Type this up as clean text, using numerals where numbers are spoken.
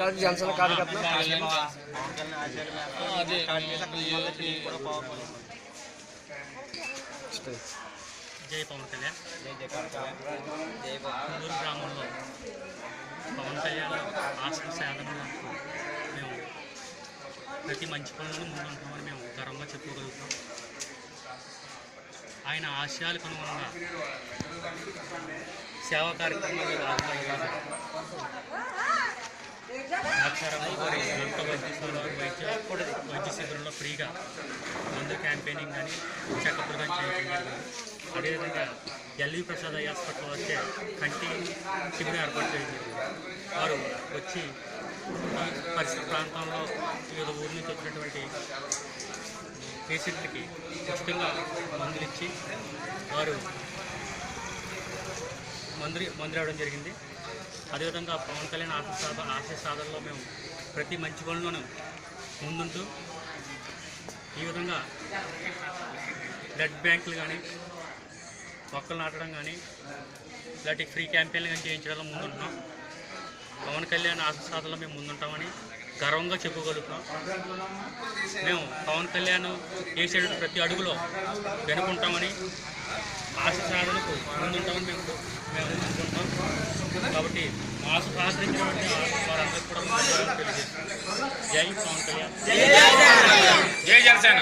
జనసేన కార్యకర్త జై పవన్ కళ్యాణ్. కుందూరు గ్రామంలో పవన్ కళ్యాణ్ ఆశయ సాధనలో మేము ప్రతి మంచి పనులను ముందుంటామని మేము గర్వంగా చెప్పుకోగలుగుతాం. ఆయన ఆశయాలకు అనుగుణంగా సేవా కార్యక్రమాలు వారి సొంత వైద్య శిబిరంలో ఫ్రీగా మందు క్యాంపెయినింగ్ కానీ చెకప్లు కానీ చేయడం జరిగింది. అదేవిధంగా ఎల్వి ప్రసాద్ హాస్పిటల్ వచ్చే కంటి శిబిరం ఏర్పాటు చేయడం జరిగింది. వారు వచ్చి ఈ పరిసర ప్రాంతంలో వివిధ ఊరి నుంచి వచ్చినటువంటి పేషెంట్లకి ఉచితంగా మందులు ఇచ్చి వారు మందులు ఇవ్వడం జరిగింది. అదేవిధంగా పవన్ కళ్యాణ్ ఆశయ సాధనలో మేము ప్రతి మంచి పనులను ముందుంటూ ఈ విధంగా బ్లడ్ బ్యాంకులు కానీ మొక్కలు నాటడం కానీ ఇలాంటి ఫ్రీ క్యాంపెయిన్లు కానీ చేయించడంలో ముందుంటున్నాం. పవన్ కళ్యాణ్ ఆశయ సాధనలో మేము ముందుంటామని గర్వంగా చెప్పుకోగలుగుతాం. మేము పవన్ కళ్యాణ్ చేసే ప్రతి అడుగులో వెనుకుంటామని ఆశయ సాధనకు ముందుంటామని మేము అనుకుంటాం. కాబట్టి మాకు సహకరించినటువంటి వారందరికీ కూడా తెలియజేస్తున్నాం. జై పవన్ కళ్యాణ్, జై జనసేన.